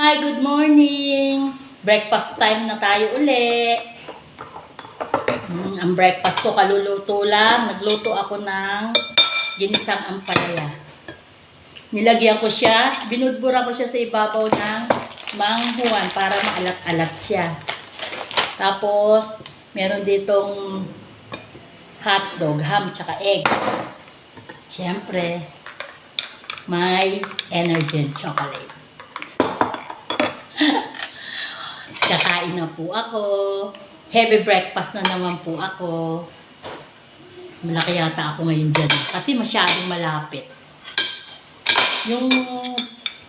Hi, good morning! Breakfast time na tayo uli. Ang breakfast ko kaluluto lang. Nagluto ako ng ginisang ampalaya. Nilagyan ko siya, binudburan ko siya sa ibabaw ng manghuan para maalat-alat siya. Tapos, meron ditong hotdog, ham, tsaka egg. Siyempre, may Energen chocolate. Kakain na po ako. Heavy breakfast na naman po ako. Malaki yata ako ngayon dyan. Kasi masyadong malapit. Yung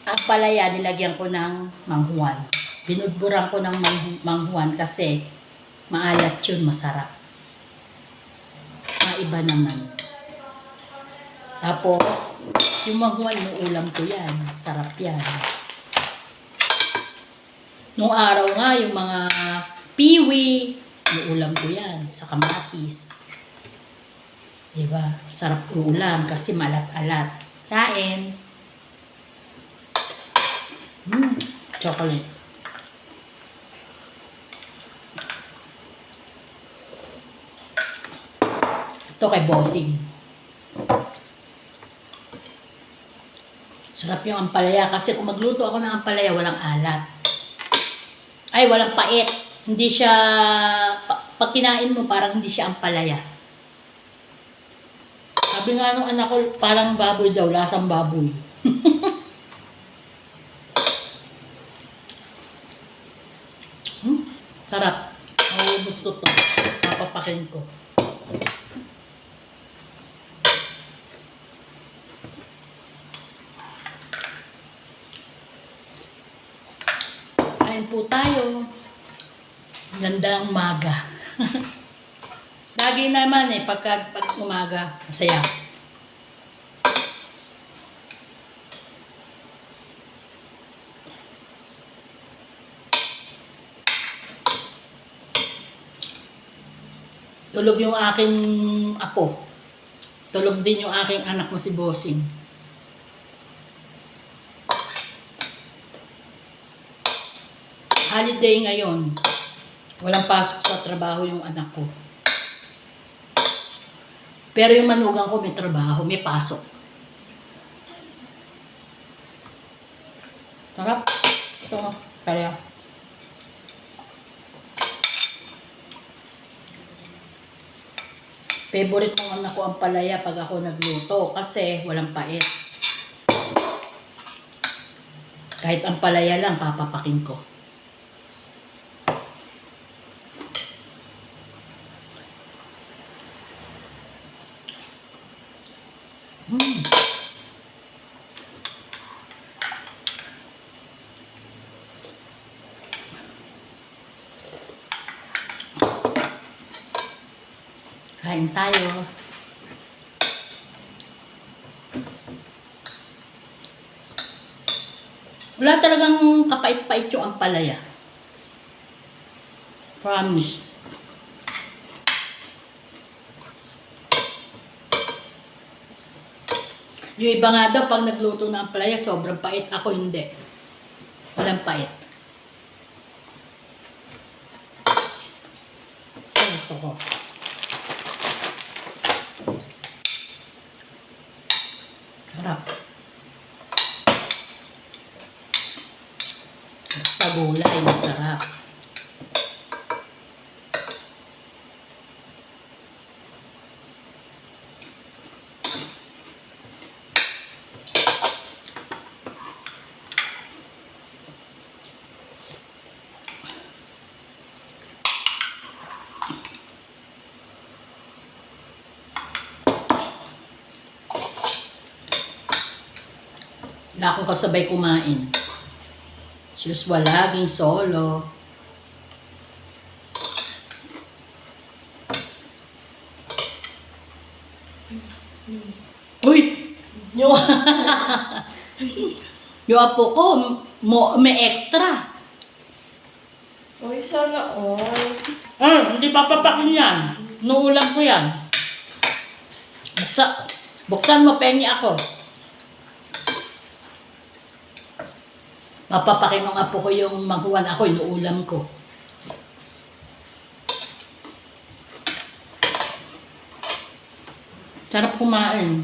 ampalaya, nilagyan ko ng manghuan. Binudburan ko ng manghuan kasi maalat yun, masarap. Maiba naman. Tapos, yung manghuan, yung ulam ko yan. Sarap yan. Nung araw nga, yung mga piwi, yung ulam ko yan, sa kamatis. Diba? Sarap ulam kasi malat-alat. Kain. Chocolate. Ito kay Bossing. Sarap yung ampalaya kasi kung magluto ako ng ampalaya, walang alat. Ay, walang pait. Hindi siya, pag kinain mo, parang hindi siya ampalaya. Sabi nga nung anak ko, parang baboy daw, lasang baboy. Sarap. Maubos ko to. Papapakin ko. Kain po tayo. Gandang umaga. Lagi naman pag umaga, masaya. Tulog yung aking apo. Tulog din yung aking anak mo si Bossing. Holiday ngayon. Walang pasok sa trabaho yung anak ko. Pero yung manugang ko may trabaho, may pasok. Sarap. Ito, kaya. Favorite ng anak ko ang palaya pag ako nagluto kasi walang pait. Kahit ang palaya lang, papapakin ko. Kain tayo. Wala talagang kapait-pait yung ampalaya. Promise. Yung iba nga daw, pag nagluto ng ampalaya, sobrang pait. Ako hindi. Walang pait. Gusto ko. Harap. Basta gulay, masarap. Wala akong kasabay kumain. Usual, laging solo. Uy! Yung apo ko, may extra. Uy, sana all. Hindi papapakin yan. Nuulam ko yan. Buksan mo, pengi ako. Mapapakinong apo ko yung maghuwan ako, inuulam ko. Sarap kumain.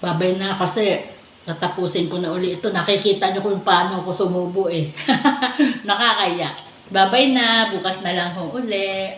Babay na kasi tatapusin ko na uli ito. Nakikita niyo kung paano ako sumubo eh. Nakakaya. Babay na. Bukas na lang ho uli.